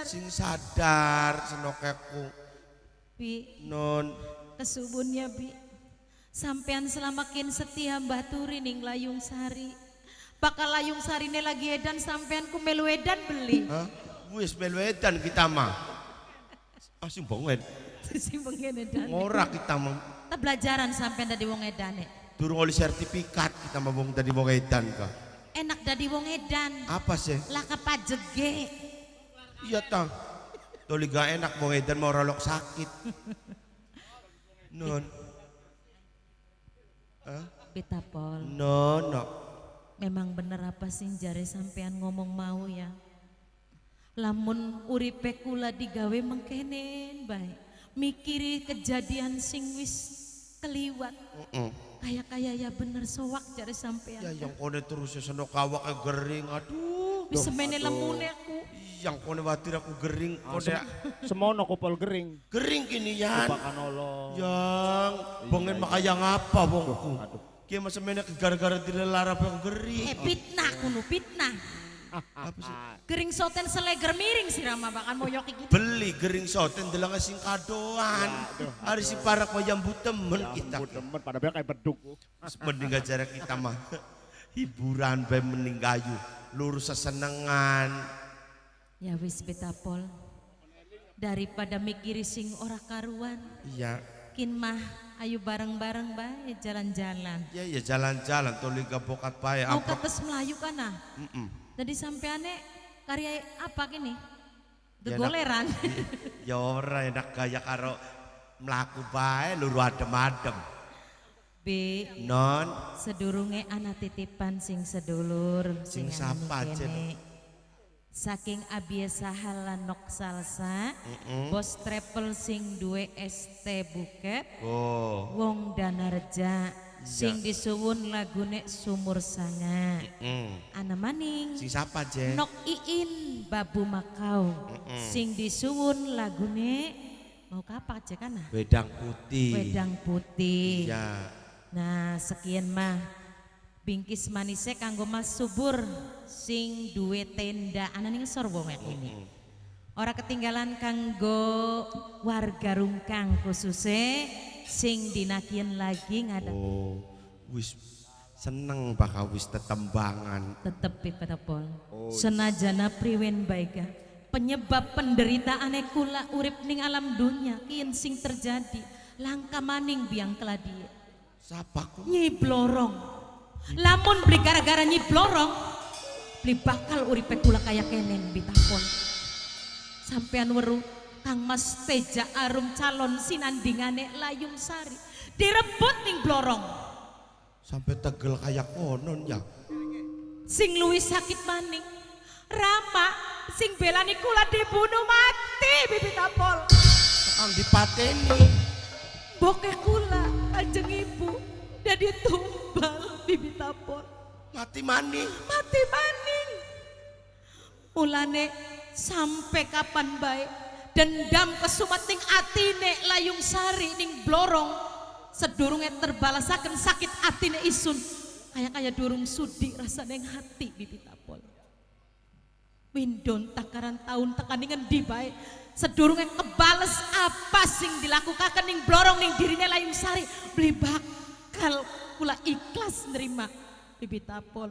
Sing sadar senokeku. Bi, Non. kesubunnya Bi. Sampean selamakin setia Mbah Turi ning Layung Sari. Bakal Layung Sari ini lagi edan sampean ku melu edan beli. Hah? Wis melu edan kita mah. Asing bongen. Si pengen edan. Ora kita mah. Kita belajaran sampean dari wong edan. Durung oleh sertifikat kita mah wong tadi wong edan ka. Enak dari wong edan. Apa sih? Lah kepajege. Iya tang. Toli gak enak wong edan mau rolok sakit. Non. Hah? Bitapol. No. Memang bener apa sih jare sampean ngomong mau ya. Lamun uripe kula digawe mengkenen bae. Mikiri kejadian sing wis keliwat. Kayak ya bener sowak jare sampean. Ya yang kone terus senok awak gering. Aduh. Wis semene lemune aku. Yang kone watir aku gering. Kone Semono kopol gering. gering kini yan. Pakanolo. Yang bongen makaya ngapa bongku. Kia masa mena gara-gara dilarap yang gering. Fitnah kuno fitnah. Apa sih? Gering soten seleger miring sih Rama bahkan mau yoki gitu. Beli gering soten delang sing kadoan. Hari si parak mayambu temen kita. Temen pada beak kayak beduk. Mending jarak kita mah hiburan bae mending gayu. Lurus sesenengan. Ya wis betapol. Daripada mikiri sing ora karuan. Iya. Kin mah ayo bareng-bareng bae jalan-jalan. Ya jalan-jalan tuh liga bokat bae. Mau kates Melayu kana. Jadi sampeane karya apa gini? Ya, Gegoleran. Ya ora enak gaya karo mlaku bae luru adem-adem. B. Non Sedurunge ana titipan sing sedulur Sing anu sapa, kene. Jen? Saking Abiesa Halanok Salsa, Bos Travel sing duwe ST Buket, oh Wong Danarja sing disuwun lagune Sumur Sanga. Ana maning sing sapa Jen? Nok Iin Babu Makau sing disuwun lagune mau kapak aja kana? Wedang putih. Wedang Putih. Ya. Nah sekian mah bingkis manise kanggo Mas Subur sing duwe tenda anak ning ngesor wong ini. Ora ketinggalan kanggo warga Rungkang khususnya sing dinakien lagi ngada Oh, wis seneng bakal wis tetembangan. tetep petapol. Senajana priwen baika penyebab penderitaan kula urip ning alam dunia kian sing terjadi langka maning biang keladi Sapa ku? Nyi Blorong. Lamun beli gara-gara Nyi Blorong beli bakal uripe kula kaya kenen bitapon. Sampean weruh Kang Mas Teja Arum calon sinandingane Layung Sari direbut ning Blorong. Sampai tegel kayak konon ya. Sing luwih sakit maning Rama sing belani kula dibunuh mati bibitapol. Kang dipateni. Bokeh kula kanjeng ibu dadi tumbal bibitapol. Mati maning. Mati maning. Mulane sampai kapan bae dendam kesumat ning atine Layung Sari ning Blorong sedurunge terbalasaken sakit atine isun kaya durung sudi rasane ning hati bibitapol. Windon takaran tahun tekaningan di bae sedurunge kebales apa sing dilakukaken ning Blorong ning dirine Layung Sari beli bakal kula ikhlas nerima bibitapol.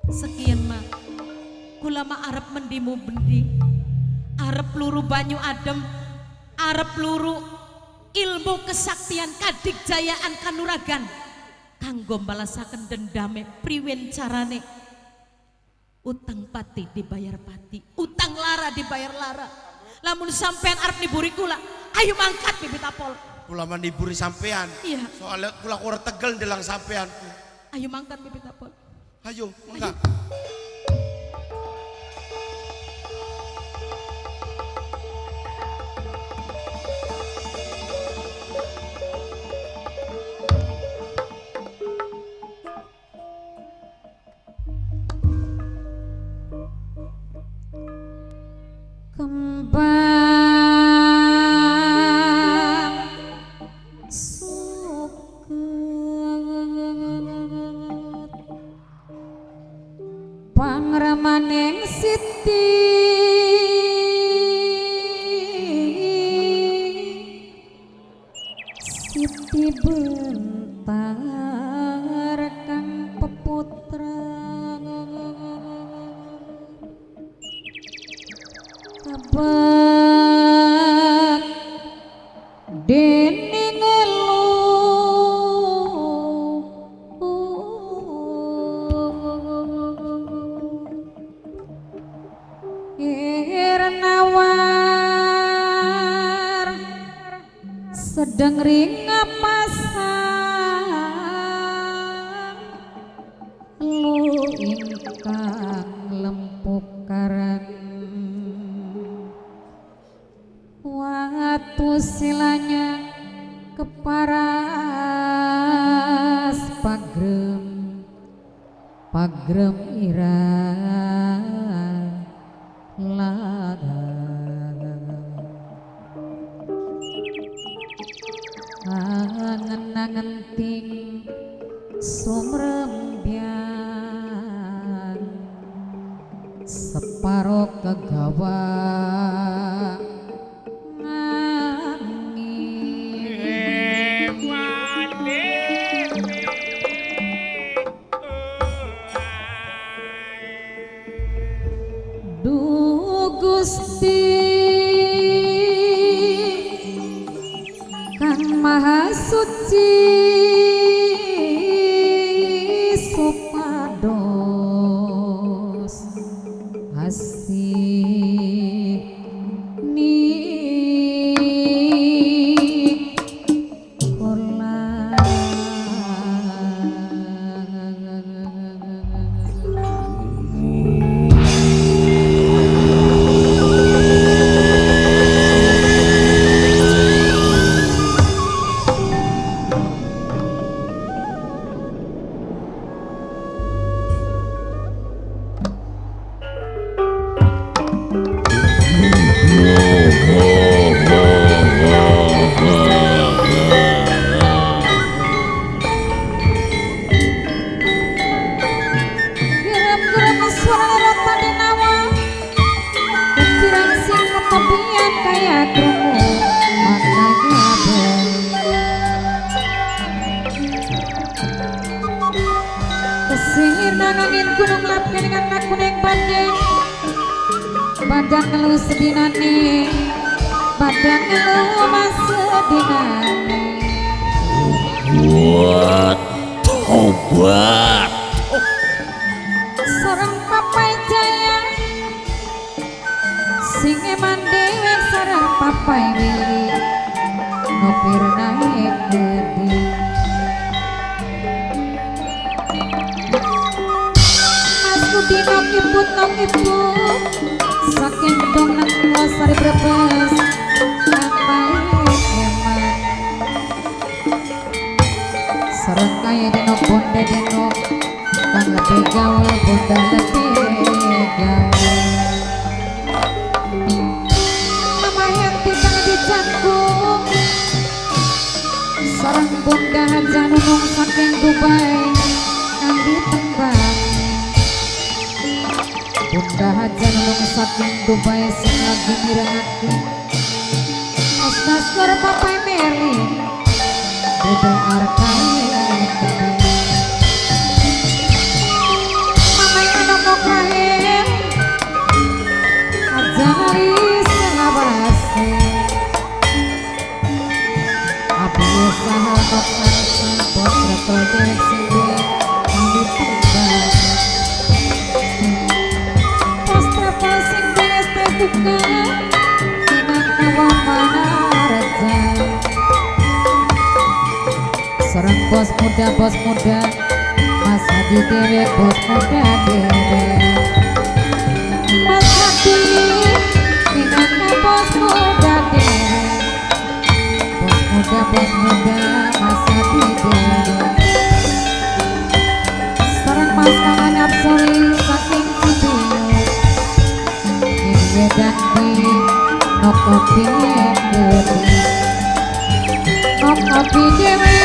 Sekian mah kula mah arep mendimu bendi arep luru banyu adem arep luru ilmu kesaktian kadigjayaan kanuragan kanggo balasaken dendame priwen carane utang pati dibayar pati utang lara dibayar lara. Lamun sampean arep niburi kula ayo mangkat bibitapol. Kula maniburi sampean. Iya. Soalnya kula kurang tegel delang sampean. Ayo mangkat bibitapol. Ayo, mangga. Kembang suket pangramaning Siti Siti bentar kang peputra abad dening elu Irnawar sedang ringa pasang lu ingkang lempuk karang watu silanya keparas pagrem ira laga angen-angen ting sumrembyang separo kegawa Gusti Kang Maha Suci supados asih nikola gunung lapke dengan aku neng badan ngeluh sedinane badan ngeluh mas sedinane buat tobat sareng papai jaya sing eman dewek sareng papai willy ngopir naik gede Nokiput saking gedong nang sari brebes sampai eman sareng kaya dino bonda dino kang lebih gaul bonda lebih gaul mama yang tikang dicanggung sareng bonda haja nunung saking Dubai kang ditembang Bunda haja nulung saking Dubai sing lagi mirengake Mas karo papai Meli beda arkai mamai anak mau kahir aja nalis ngabase abi usaha kok sansa bos rekodek sendiri yang ditembak buka dengan kawan mana raja seorang bos muda Mas Hadi dewek bos muda dewek Mas Hadi dengan bos muda dewek bos muda Mas Hadi dewek seorang Mas Kangen Absori saking Cibiu dan di nokopi dewe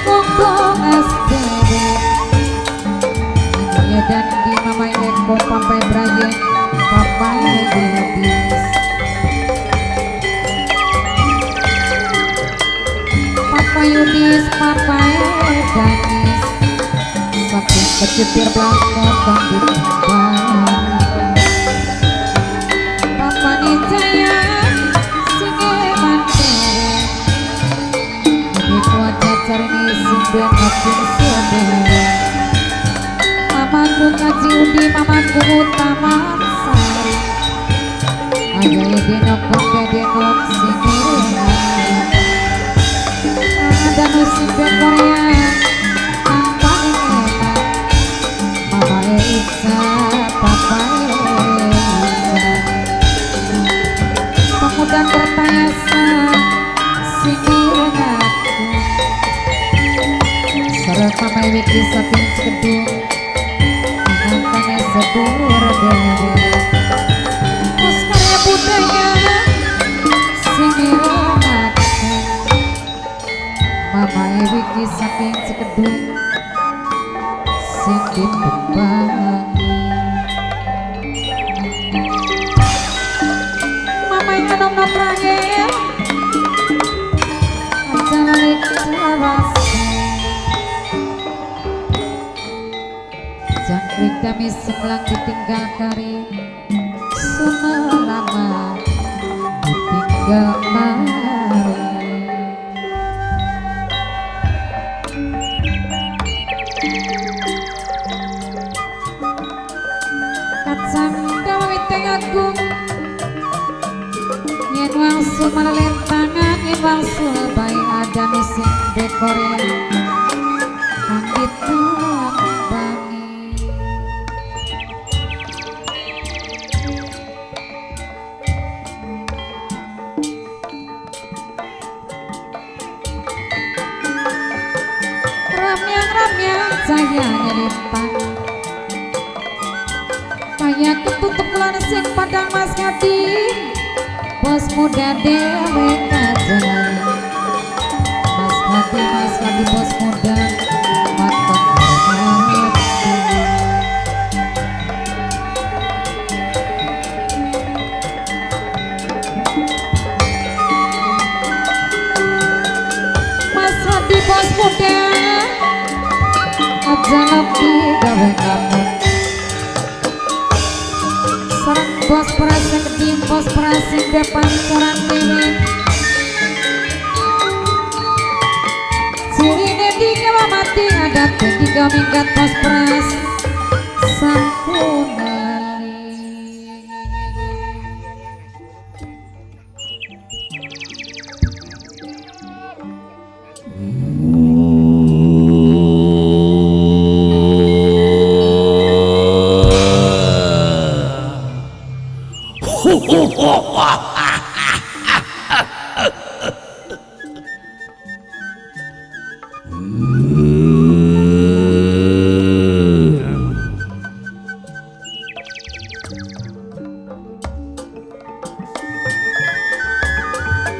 kongkong es dewe ini dan di Mama Eko Papai Brajen Papai Dedis Papai Yudis Papai Danis Saking kecutir belakang bandit Papa Nijaya Singe Mandere Ini kuat cacar ini Sumben Hakim Sumber Mamaku Kaji Udi Mamaku Utama Sari Ajaya Denok Denok Singe Ada Nusibet Korea Tanpa enak Mama Isa Papa Isa Pemuda bertayasa Singiran aku Sarang Mama Wiki Sapin Sekedung Ingatkannya sedur dari Pos karya budaya Singiran aku Mama Wiki Sapin Sekedung Sing dibebangi Mama yang nom-nom terakhir Jangan terasa Jangkrik kami sebelah ditinggal kari Sudah lama ditinggal kari Kacang dawa witeng agung Yen wangsul malelentangan Yen wangsul bayi ada musim dekore Kandit tambangi Ramyang-ramyang cahayanya lintang Kayak ketutup bulan sing padang mas gading Bos muda dewe kajalan Mas Gadi bos muda Matang hormat Mas Gadi bos muda Aja lebih gawe kamu Sarang bos perasaan kedim bos perasaan depan sorang dewe Sirine di kawa mati ada tiga minggat bos peras Sampun lali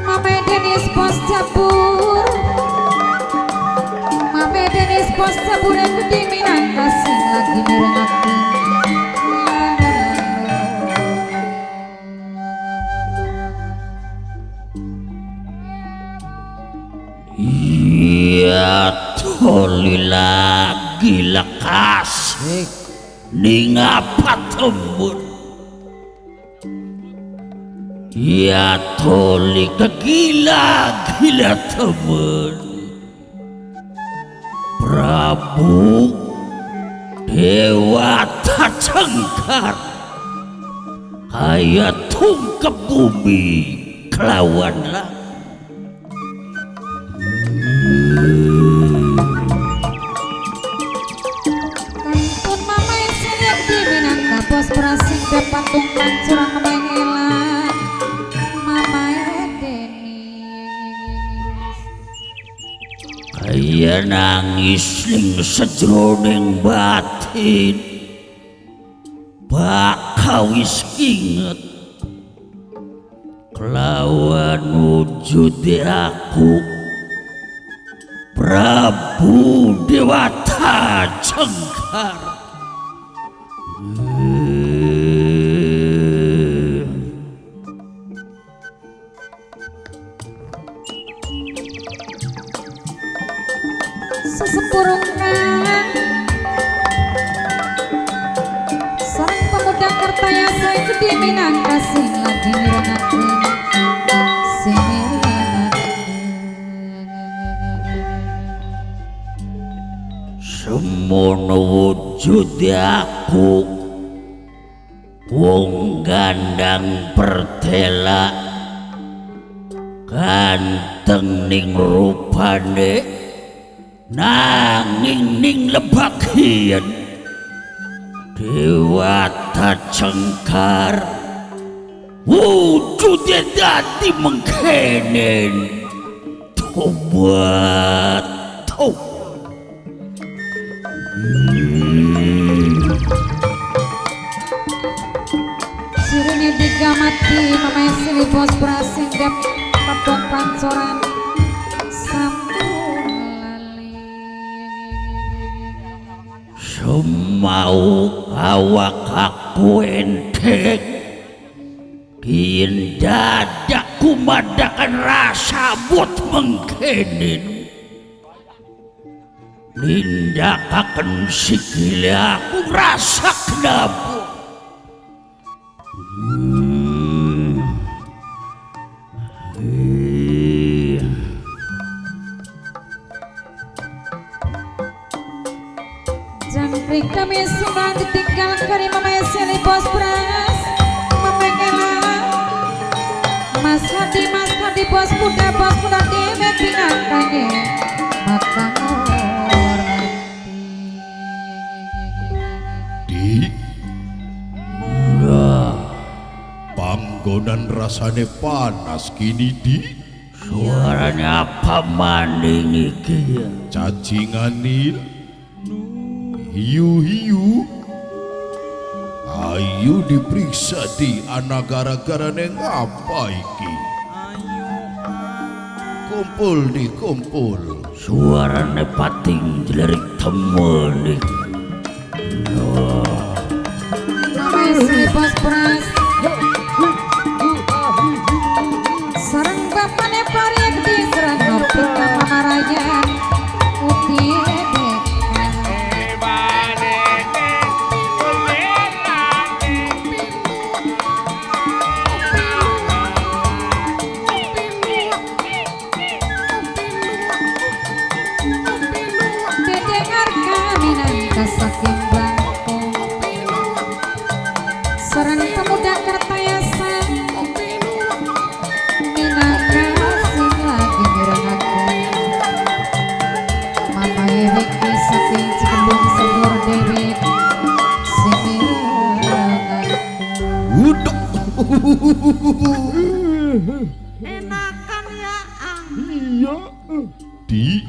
Mame Denis bos cabur Mame Denis bos cabur yang gede minang kasih lagi mirengakin Ya toli lagi lekas Ning apa tembun Ya toli kegila-gila temen Prabu Dewata Cengkar Kaya tungkep bumi kelawan lah Kantun mama yang seliat di Minangka bos perasing depan tungkang curang main elah Mama Denis Kaya nangis ning sejroning batin Bakawis inget Kelawan wujud aku Prabu Dewata Cengkar gede minangka sing lagi mirengakeun sing semono wujud aku wong gandang pertela ganteng ning rupane nanging ning lebakien dewata cengkar wujudnya dadi mengkenen tobat sirine digamati mamae sili bos prasing dep patung pancoran sampun lali semau awak aku enteng kian dadaku madakan rasa buat mengkenin nindakaken sikile aku rasa kenapa jangkrik kami sudah ditinggal kari mamae sili bos pras memengela Mas Hadi bos muda dewe pinangkane maka Di panggonan rasane panas kini di suaranya apa maning iki ya cacinganil hiu ayo diperiksa di anak gara-gara neng apa iki kumpul suaranya pating jelerik temen iki mamae sili bos pras sareng bapane pari gede serang ngopi ka mamarayan uti saking bangkong seorang pemuda kertayasan minangka sing lagi mirengakeun mamae wiki saking Cikembung Segor Dewi sing mirengakeun uduk enakan ya ang Iya. di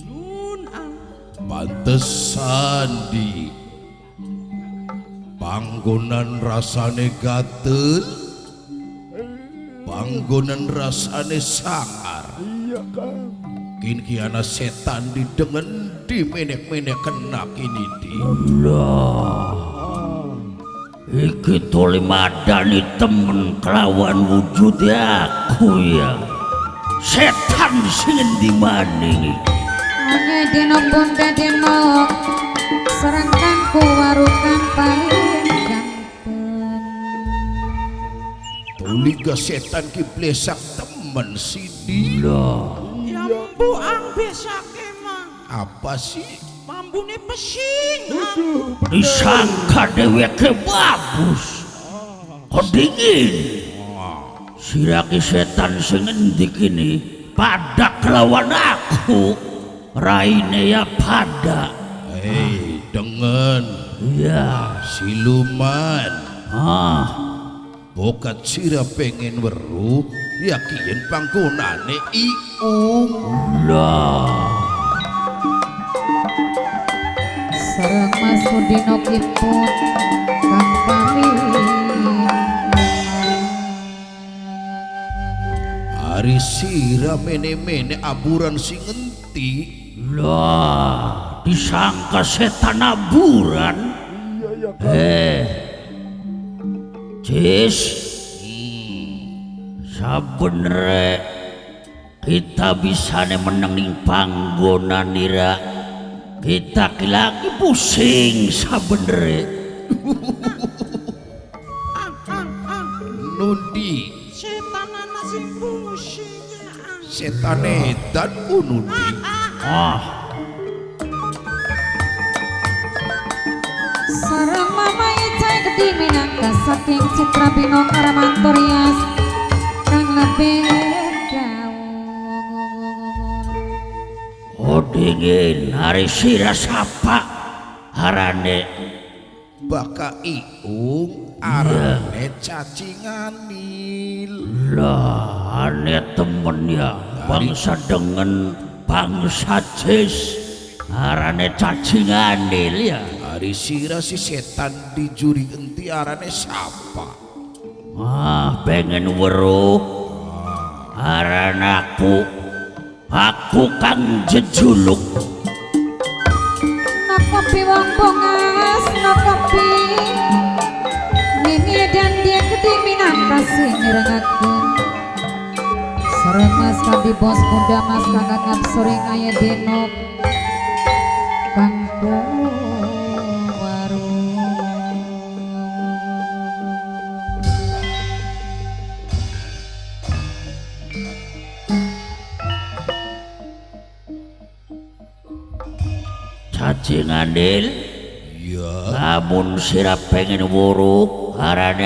nun ang pantesan di panggonan rasane gatel panggonan rasane sangar Iya Kang. kini kiana setan didengen di menek-menek kena kini di iki toli madani temen kelawan wujud aku ya setan sing endi maning iki Onye dino bunda dino serangkan ku warukan paling ganteng tuliga setan ki blesak temen sidi yang buang besak emang apa sih mambune pesing disangka dheweke bagus kok dingin siraki setan sing endi kini pada kelawan aku raine ya pada dengan iya siluman bokat sira pengen weruh yakin panggonane iung lah sareng Mas Udino kipun kang paling hari sira mene-mene aburan sing enti lah disangka setan aburan Cis sabenere kita bisa menang ning panggonan ira kita lagi pusing sabenere setan edan unudi. Sareng mama icai gede minangka saking citra bino karamantorias kang lebih daun. Odingin hari sira sapa harane Baka iung arane cacinganil. lah ane temen ya bangsa dengan bangsa cis harane cacinganil ya. Hari sira si setan di juri enti arane siapa? Pengen weruh aran aku kang jejuluk. Nokopi wong bongas nokopi Mimi dan dia gede minangka sing nyerengakeun sareng mas kandi bos muda mas kakak sore aya denok kangku Cacingandil Iya. namun sira pengen wuruk harane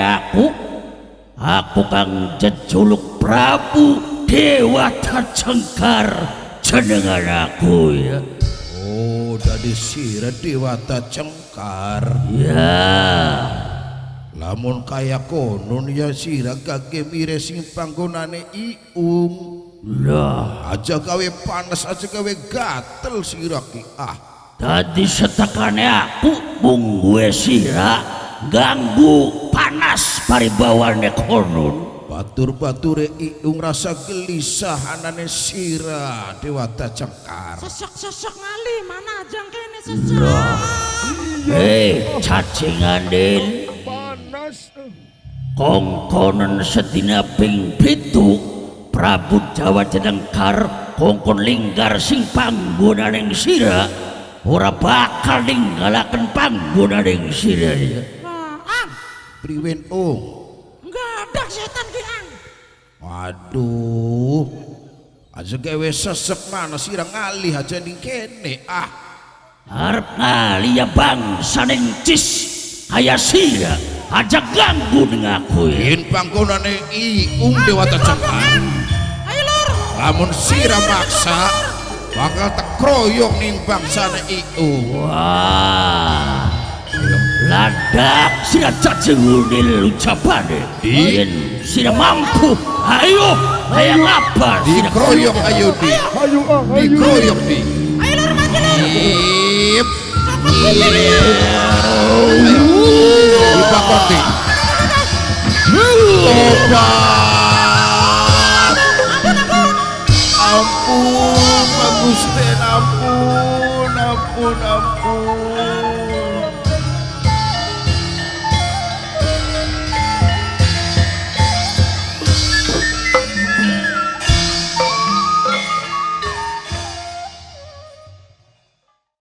aku kang jejuluk Prabu Dewata Cengkar jenengan aku ya. Oh, dari sira Dewata Cengkar. Ya Lamun kaya konon ya sira gage mire sing panggonane iung. lah Aja gawe panas aja gawe gatel sira ki. tadi setekane aku mung gue sira ganggu panas paribawane konon. Batur-bature iung rasa gelisah anane sira Dewata Cengkar. Sesek-sesek ngali mana ajang kene sesek. Cacingandil Panas. kongkonen sedina ping 7 Prabu Jawa Cengkar kongkon linggar sing panggonaning sira ora bakal ninggalaken panggonaning sira ya. Ang, Priwen ung. enggak ada setan ki ang. Waduh. Aja gawe sesek mana sira ngalih aja ning kene. Arep ngali ya bangsa ning cis kaya sira aja ganggu dengan aku ya. Yen panggonane iung Dewata Cengkar. Ayo lur. Lamun sira maksa bakal tekroyok ning bangsane iung. Wah ladak sira cacingundil ucapane yen sira mampu ayo hayang apa sira Dikroyok ayo di. Ayo Dikroyok di. Ayo lur maju lur. Ip.